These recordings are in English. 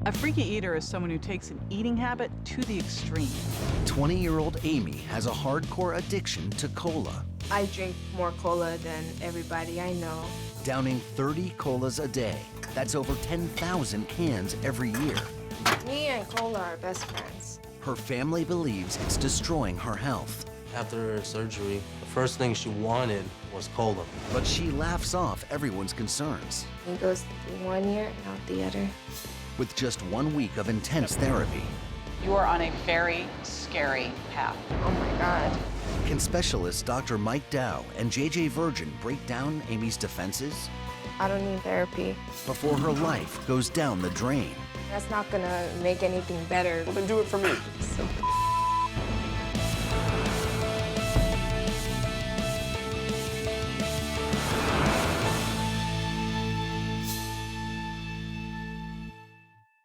A freaky eater is someone who takes an eating habit to the extreme. 20-year-old Amy has a hardcore addiction to cola, I drink more cola than everybody I know. downing 30 colas a day. That's over 10,000 cans every year. Me and cola are best friends. Her family believes it's destroying her health, After her surgery, the first thing she wanted was cola. but she laughs off everyone's concerns. He goes through 1 year and out the other. With just 1 week of intense therapy, You are on a very scary path. Oh my God. can specialist Dr. Mike Dow and JJ Virgin break down Amy's defenses I don't need therapy. before her life goes down the drain? That's not gonna make anything better. Well, then do it for me. So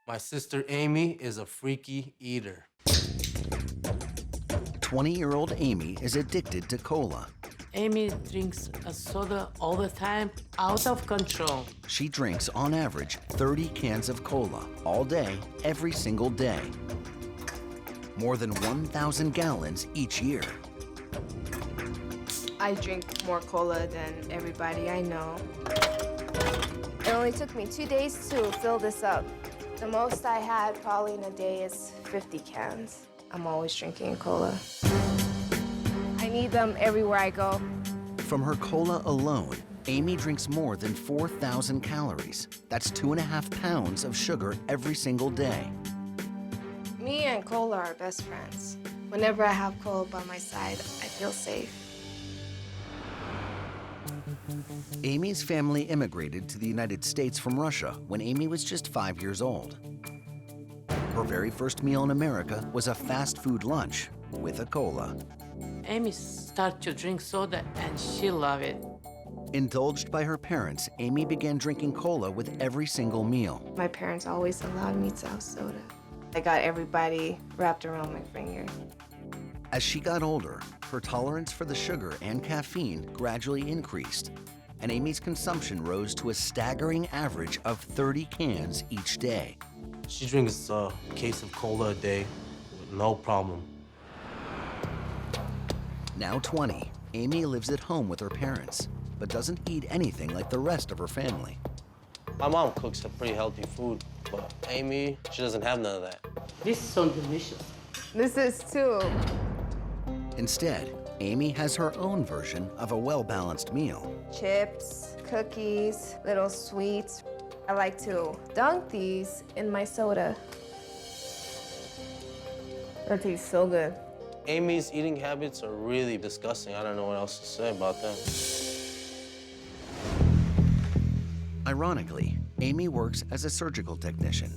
My sister Amy is a freaky eater. 20-year-old Amy is addicted to cola. Amy drinks a soda all the time, out of control. She drinks, on average, 30 cans of cola all day, every single day. More than 1,000 gallons each year. I drink more cola than everybody I know. It only took me 2 days to fill this up. The most I had probably in a day is 50 cans. I'm always drinking cola. I need them everywhere I go. From her cola alone, Amy drinks more than 4,000 calories. That's 2.5 pounds of sugar every single day. Me and cola are best friends. Whenever I have cola by my side, I feel safe. Amy's family immigrated to the United States from Russia when Amy was just 5 years old. Her very first meal in America was a fast food lunch with a cola. Amy started to drink soda and she loved it. Indulged by her parents, Amy began drinking cola with every single meal. My parents always allowed me to have soda. I got everybody wrapped around my finger. As she got older, her tolerance for the sugar and caffeine gradually increased, and Amy's consumption rose to a staggering average of 30 cans each day. She drinks a case of cola a day with no problem. Now 20, Amy lives at home with her parents, but doesn't eat anything like the rest of her family. My mom cooks a pretty healthy food, but Amy, she doesn't have none of that. This is so delicious. This is too. Instead, Amy has her own version of a well-balanced meal. Chips, cookies, little sweets. I like to dunk these in my soda. That tastes so good. Amy's eating habits are really disgusting. I don't know what else to say about them. Ironically, Amy works as a surgical technician,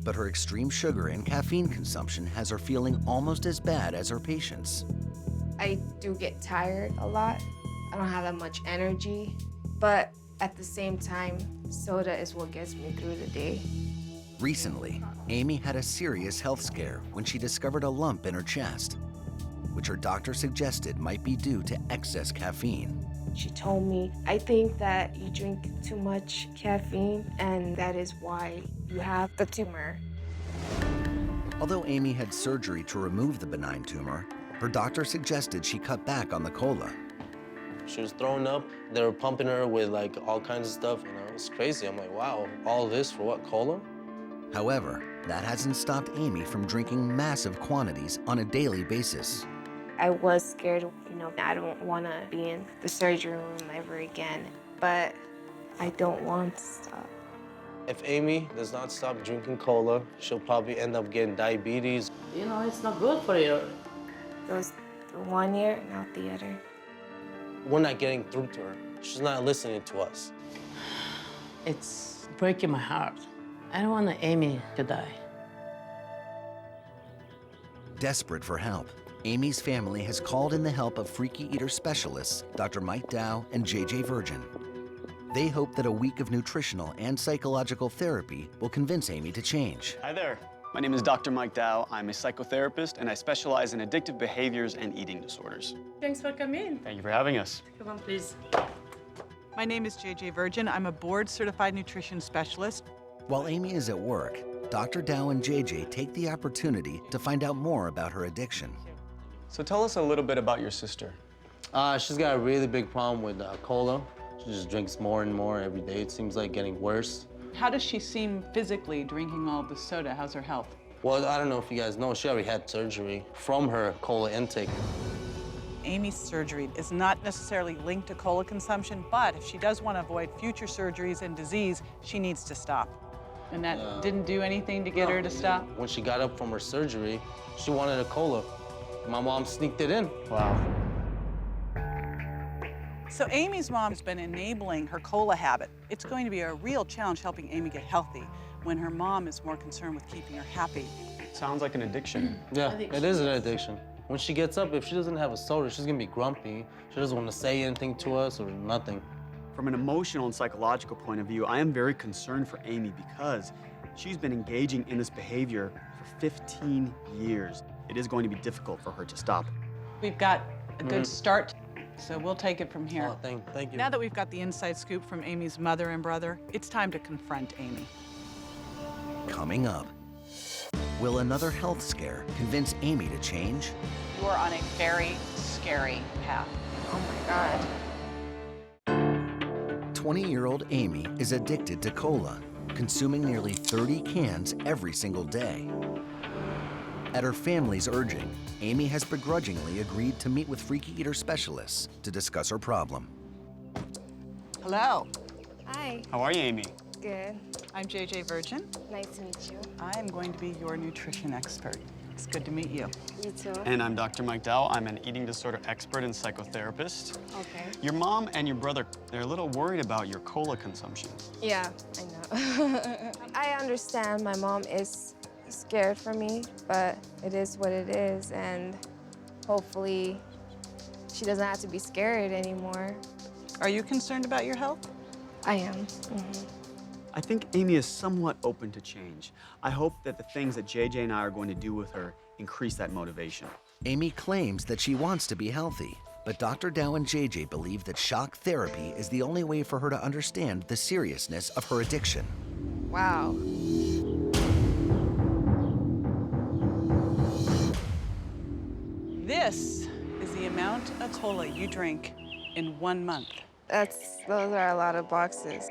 but her extreme sugar and caffeine consumption has her feeling almost as bad as her patients. I do get tired a lot. I don't have that much energy, but at the same time, soda is what gets me through the day. Recently, Amy had a serious health scare when she discovered a lump in her chest, which her doctor suggested might be due to excess caffeine. She told me, I think that you drink too much caffeine, and that is why you have the tumor. Although Amy had surgery to remove the benign tumor, her doctor suggested she cut back on the cola. She was throwing up. They were pumping her with like all kinds of stuff. You know, it's crazy. I'm like, wow, all this for what, cola? However, that hasn't stopped Amy from drinking massive quantities on a daily basis. I was scared, I don't want to be in the surgery room ever again, but I don't want to stop. If Amy does not stop drinking cola, she'll probably end up getting diabetes. You know, it's not good for you. Goes through 1 year and out the other. We're not getting through to her. She's not listening to us. It's breaking my heart. I don't want Amy to die. Desperate for help, Amy's family has called in the help of freaky eater specialists, Dr. Mike Dow and JJ Virgin. They hope that a week of nutritional and psychological therapy will convince Amy to change. Hi there. My name is Dr. Mike Dow. I'm a psychotherapist, and I specialize in addictive behaviors and eating disorders. Thanks for coming. Thank you for having us. Come on, please. My name is JJ Virgin. I'm a board-certified nutrition specialist. While Amy is at work, Dr. Dow and JJ take the opportunity to find out more about her addiction. So tell us a little bit about your sister. She's got a really big problem with cola. She just drinks more and more every day. It seems like getting worse. How does she seem physically drinking all the soda? How's her health? Well, I don't know if you guys know, she already had surgery from her cola intake. Amy's surgery is not necessarily linked to cola consumption, but if she does want to avoid future surgeries and disease, she needs to stop. And that didn't do anything to get her to stop? When she got up from her surgery, she wanted a cola. My mom sneaked it in. Wow. So Amy's mom's been enabling her cola habit. It's going to be a real challenge helping Amy get healthy when her mom is more concerned with keeping her happy. Sounds like an addiction. Yeah, it is an addiction. When she gets up, if she doesn't have a soda, she's gonna be grumpy. She doesn't want to say anything to us or nothing. From an emotional and psychological point of view, I am very concerned for Amy because she's been engaging in this behavior for 15 years. It is going to be difficult for her to stop. We've got a good start, so we'll take it from here. Oh, thank you. Now that we've got the inside scoop from Amy's mother and brother, it's time to confront Amy. Coming up, will another health scare convince Amy to change? You are on a very scary path. Oh my God. 20-year-old Amy is addicted to cola, consuming nearly 30 cans every single day. At her family's urging, Amy has begrudgingly agreed to meet with freaky eater specialists to discuss her problem. Hello, Hi. How are you, Amy? Good. I'm JJ Virgin. Nice to meet you. I am going to be your nutrition expert. It's good to meet you. You too. And I'm Dr. Mike Dow. I'm an eating disorder expert and psychotherapist. Okay. Your mom and your brother, they're a little worried about your cola consumption. Yeah, I know. I understand my mom is scared for me, but it is what it is, and hopefully she doesn't have to be scared anymore. Are you concerned about your health? I am. Mm-hmm. I think Amy is somewhat open to change. I hope that the things that JJ and I are going to do with her increase that motivation. Amy claims that she wants to be healthy, but Dr. Dow and JJ believe that shock therapy is the only way for her to understand the seriousness of her addiction. Wow. This is the amount of cola you drink in 1 month. Those are a lot of boxes.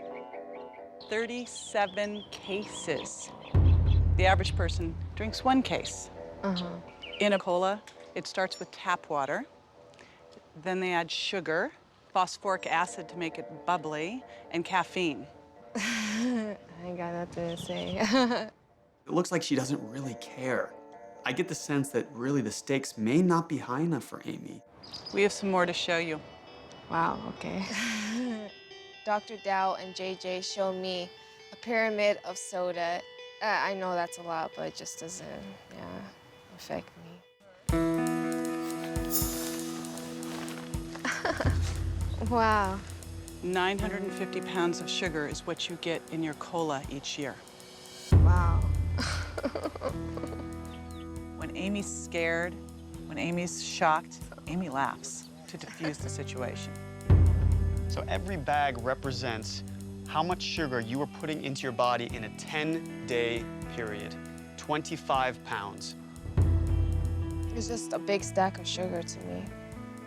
37 cases. The average person drinks 1 case. In a cola, it starts with tap water. Then they add sugar, phosphoric acid to make it bubbly, and caffeine. I ain't got nothing to say. It looks like she doesn't really care. I get the sense that really the stakes may not be high enough for Amy. We have some more to show you. Wow, okay. Dr. Dow and JJ showed me a pyramid of soda. I know that's a lot, but it just doesn't, affect me. Wow. 950 pounds of sugar is what you get in your cola each year. Wow. When Amy's scared, when Amy's shocked, Amy laughs to diffuse the situation. So every bag represents how much sugar you are putting into your body in a 10-day period. 25 pounds. It's just a big stack of sugar to me,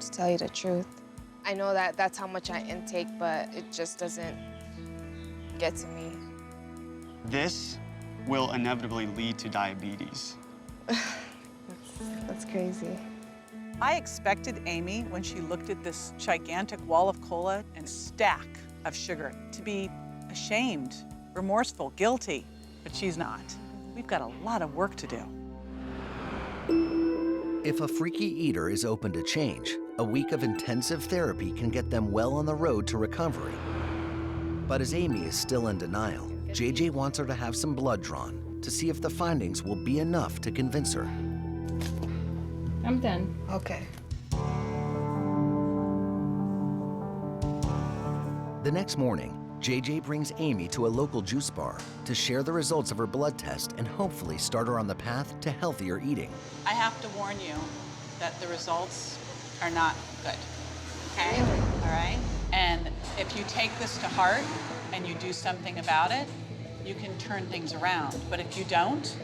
to tell you the truth. I know that that's how much I intake, but it just doesn't get to me. This will inevitably lead to diabetes. That's crazy. I expected Amy, when she looked at this gigantic wall of cola and stack of sugar, to be ashamed, remorseful, guilty, but she's not. We've got a lot of work to do. If a freaky eater is open to change, a week of intensive therapy can get them well on the road to recovery. But as Amy is still in denial, JJ wants her to have some blood drawn to see if the findings will be enough to convince her. I'm done. Okay. The next morning, JJ brings Amy to a local juice bar to share the results of her blood test and hopefully start her on the path to healthier eating. I have to warn you that the results are not good, okay? All right? And if you take this to heart and you do something about it, you can turn things around. But if you don't,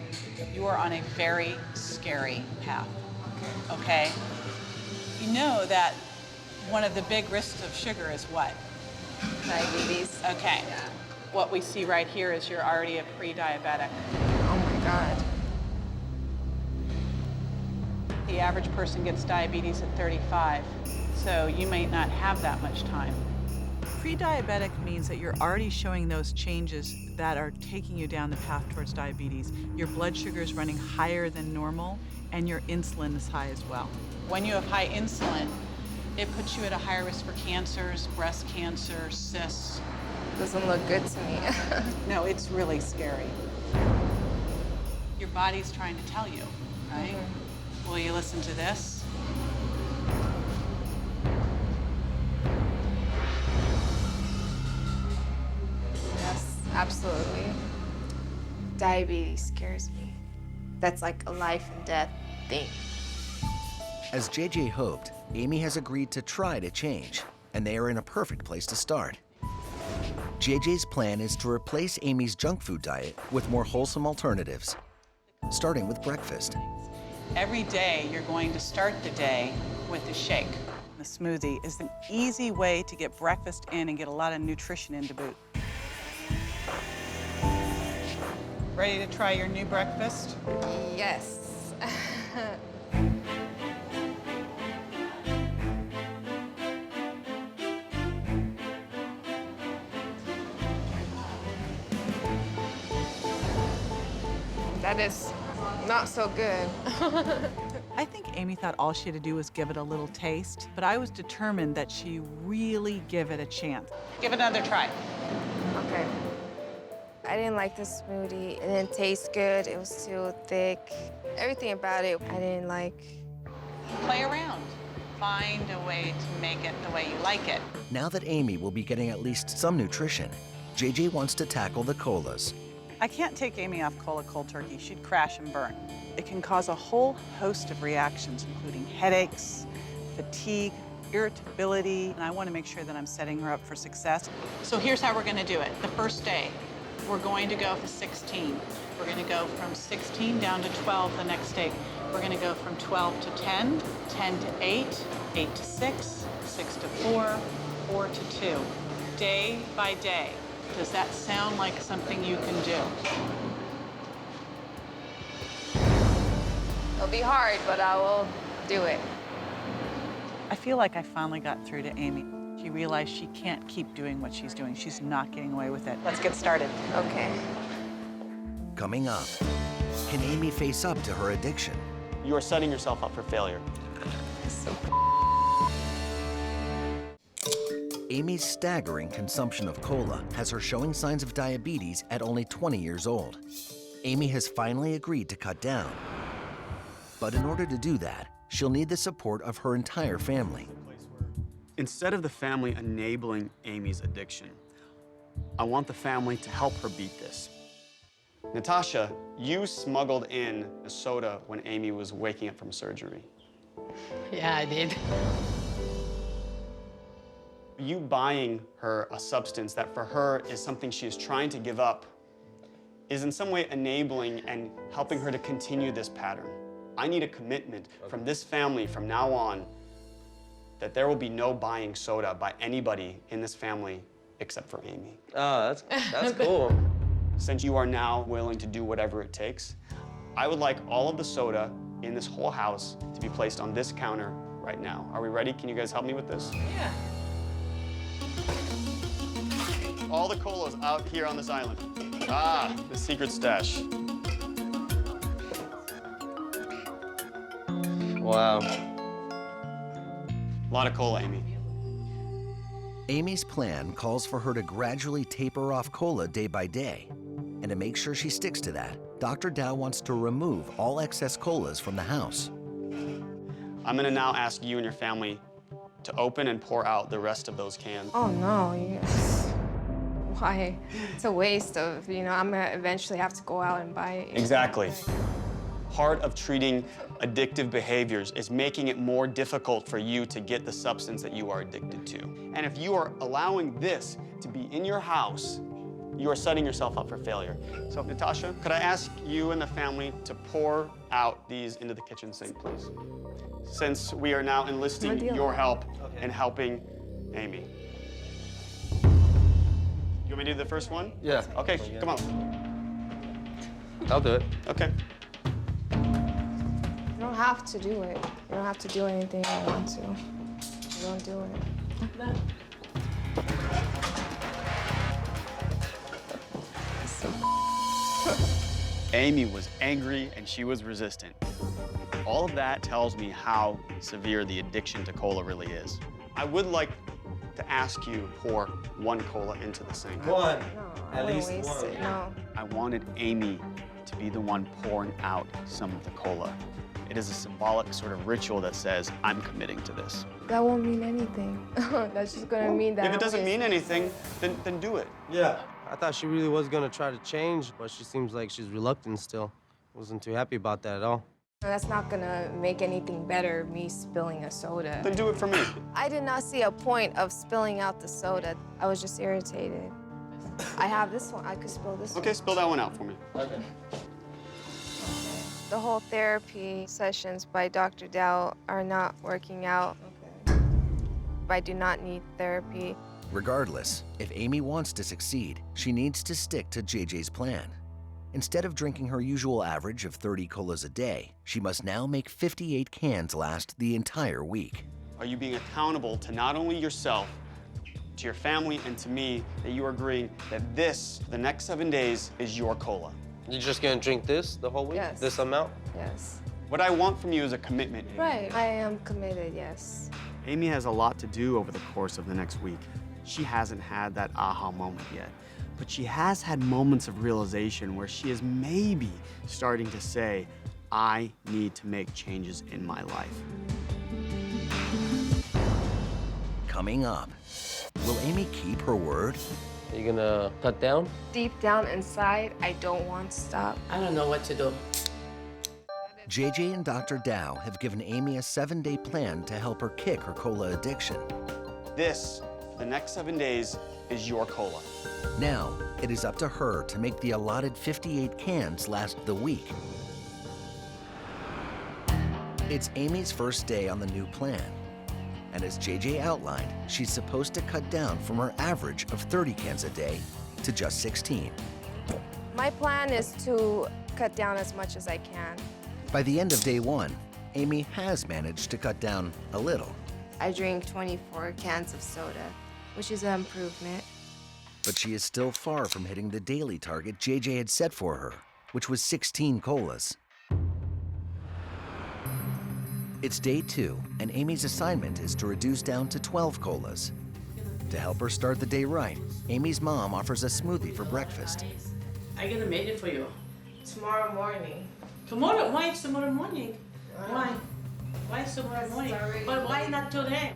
you are on a very scary path, okay? You know that one of the big risks of sugar is what? Diabetes. Okay. Yeah. What we see right here is you're already a pre-diabetic. Oh my God. The average person gets diabetes at 35, so you may not have that much time. Pre-diabetic means that you're already showing those changes that are taking you down the path towards diabetes. Your blood sugar is running higher than normal, and your insulin is high as well. When you have high insulin, it puts you at a higher risk for cancers, breast cancer, cysts. Doesn't look good to me. No, it's really scary. Your body's trying to tell you, right? Will you listen to this? Yes, absolutely. Diabetes scares me. That's like a life and death thing. As JJ hoped, Amy has agreed to try to change, and they are in a perfect place to start. JJ's plan is to replace Amy's junk food diet with more wholesome alternatives, starting with breakfast. Every day, you're going to start the day with a shake. The smoothie is an easy way to get breakfast in and get a lot of nutrition in to boot. Ready to try your new breakfast? Yes. That is not so good. I think Amy thought all she had to do was give it a little taste, but I was determined that she really give it a chance. Give it another try. Okay. I didn't like the smoothie. It didn't taste good. It was too thick. Everything about it, I didn't like. Play around. Find a way to make it the way you like it. Now that Amy will be getting at least some nutrition, JJ wants to tackle the colas. I can't take Amy off cola cold turkey. She'd crash and burn. It can cause a whole host of reactions, including headaches, fatigue, irritability, and I want to make sure that I'm setting her up for success. So here's how we're going to do it. The first day, we're going to go for 16. We're going to go from 16 down to 12 the next day. We're going to go from 12 to 10, 10 to 8, 8 to 6, 6 to 4, 4 to 2. Day by day. Does that sound like something you can do? It'll be hard, but I will do it. I feel like I finally got through to Amy. She realized she can't keep doing what she's doing. She's not getting away with it. Let's get started. Okay. Coming up, can Amy face up to her addiction? You are setting yourself up for failure. So Amy's staggering consumption of cola has her showing signs of diabetes at only 20 years old. Amy has finally agreed to cut down. But in order to do that, she'll need the support of her entire family. Instead of the family enabling Amy's addiction, I want the family to help her beat this. Natasha, you smuggled in a soda when Amy was waking up from surgery. Yeah, I did. You buying her a substance that for her is something she is trying to give up is in some way enabling and helping her to continue this pattern. I need a commitment from this family from now on that there will be no buying soda by anybody in this family except for Amy. Oh, that's cool. Since you are now willing to do whatever it takes, I would like all of the soda in this whole house to be placed on this counter right now. Are we ready? Can you guys help me with this? Yeah. All the colas out here on this island. Ah, the secret stash. Wow. A lot of cola, Amy. Amy's plan calls for her to gradually taper off cola day by day. And to make sure she sticks to that, Dr. Dow wants to remove all excess colas from the house. I'm gonna now ask you and your family to open and pour out the rest of those cans. Oh no, you guys. Why? It's a waste of, I'm gonna eventually have to go out and buy it. Exactly. Part of treating addictive behaviors is making it more difficult for you to get the substance that you are addicted to. And if you are allowing this to be in your house, you are setting yourself up for failure. So, Natasha, could I ask you and the family to pour out these into the kitchen sink, please? Since we are now enlisting your help in helping Amy. You want me to do the first one? Yeah. Okay, come on. I'll do it. Okay. You don't have to do it. You don't have to do anything I want to. You don't do it. Amy was angry and she was resistant. All of that tells me how severe the addiction to cola really is. I would like to ask you to pour one cola into the sink. One. No, At I least waste one. it. No. I wanted Amy to be the one pouring out some of the cola. It is a symbolic sort of ritual that says, I'm committing to this. That won't mean anything. That's just gonna mean that. If it doesn't mean anything, then do it. Yeah. I thought she really was gonna try to change, but she seems like she's reluctant still. Wasn't too happy about that at all. That's not gonna make anything better, me spilling a soda. Then do it for me. I did not see a point of spilling out the soda. I was just irritated. I have this one. I could spill this one. Okay, spill that one out for me. Okay. The whole therapy sessions by Dr. Dow are not working out. I do not need therapy. Regardless, if Amy wants to succeed, she needs to stick to JJ's plan. Instead of drinking her usual average of 30 colas a day, she must now make 58 cans last the entire week. Are you being accountable to not only yourself, to your family, and to me, that you are agreeing that this, the next 7 days, is your cola? You're just gonna drink this the whole week? Yes. This amount? Yes. What I want from you is a commitment. Right. I am committed, yes. Amy has a lot to do over the course of the next week. She hasn't had that aha moment yet, but she has had moments of realization where she is maybe starting to say, I need to make changes in my life. Coming up, will Amy keep her word? Are you gonna cut down? Deep down inside, I don't want to stop. I don't know what to do. JJ and Dr. Dow have given Amy a 7-day plan to help her kick her cola addiction. This, the next 7 days, is your cola. Now, it is up to her to make the allotted 58 cans last the week. It's Amy's first day on the new plan. And as JJ outlined, she's supposed to cut down from her average of 30 cans a day to just 16. My plan is to cut down as much as I can. By the end of day 1, Amy has managed to cut down a little. I drink 24 cans of soda, which is an improvement. But she is still far from hitting the daily target JJ had set for her, which was 16 colas. It's day 2, and Amy's assignment is to reduce down to 12 colas. To help her start the day right, Amy's mom offers a smoothie for breakfast. I'm gonna make it for you. Tomorrow morning. Tomorrow? Why it's tomorrow morning? Why? Why it's tomorrow morning? Sorry. But why not today?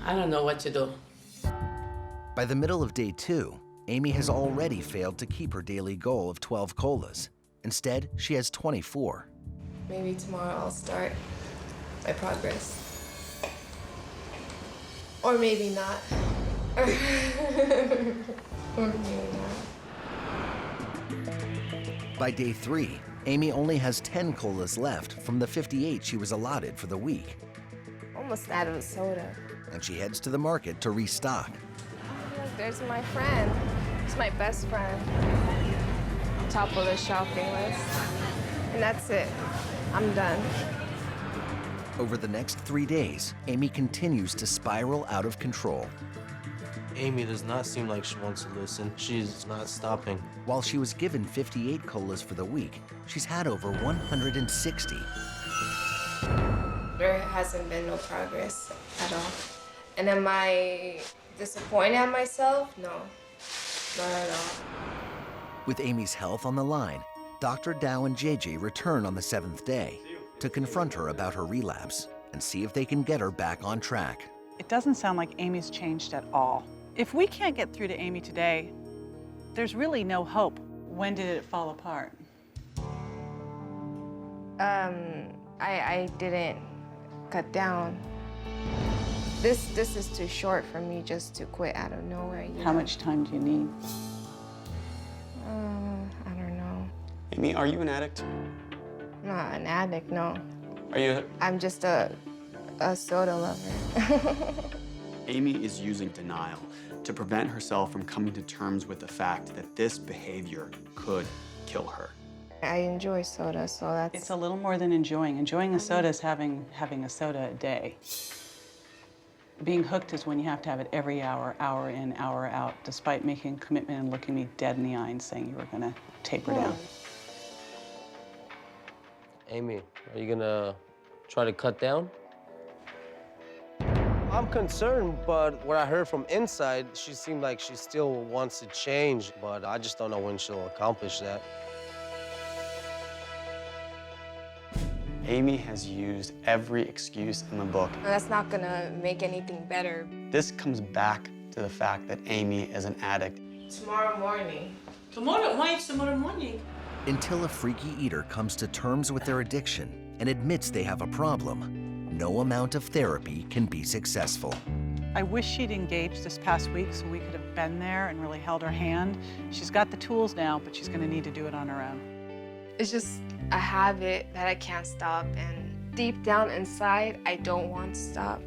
I don't know what to do. By the middle of day 2, Amy has already failed to keep her daily goal of 12 colas. Instead, she has 24. Maybe tomorrow I'll start my progress. Or maybe not. Or maybe not. By day 3, Amy only has 10 colas left from the 58 she was allotted for the week, Almost out of soda. and she heads to the market to restock. Look, there's my friend. It's my best friend. Top of the shopping list. And that's it. I'm done. Over the next 3 days, Amy continues to spiral out of control. Amy does not seem like she wants to listen. She's not stopping. While she was given 58 colas for the week, she's had over 160. There hasn't been no progress at all. And am I disappointed at myself? No, not at all. With Amy's health on the line, Dr. Dow and JJ return on the 7th day to confront her about her relapse and see if they can get her back on track. It doesn't sound like Amy's changed at all. If we can't get through to Amy today, there's really no hope. When did it fall apart? I didn't cut down. This is too short for me just to quit out of nowhere. How much time do you need? I don't know. Amy, are you an addict? I'm not an addict, no. Are you? I'm just a soda lover. Amy is using denial to prevent herself from coming to terms with the fact that this behavior could kill her. I enjoy soda, so that's... It's a little more than enjoying. Enjoying a soda is having a soda a day. Being hooked is when you have to have it every hour, hour in, hour out, despite making a commitment and looking me dead in the eye and saying you were gonna taper down. Amy, are you gonna try to cut down? I'm concerned, but what I heard from inside, she seemed like she still wants to change, but I just don't know when she'll accomplish that. Amy has used every excuse in the book. That's not gonna make anything better. This comes back to the fact that Amy is an addict. Tomorrow morning. Tomorrow? Why it's tomorrow morning? Until a freaky eater comes to terms with their addiction and admits they have a problem, no amount of therapy can be successful. I wish she'd engaged this past week so we could have been there and really held her hand. She's got the tools now, but she's going to need to do it on her own. It's just a habit that I can't stop, and deep down inside, I don't want to stop.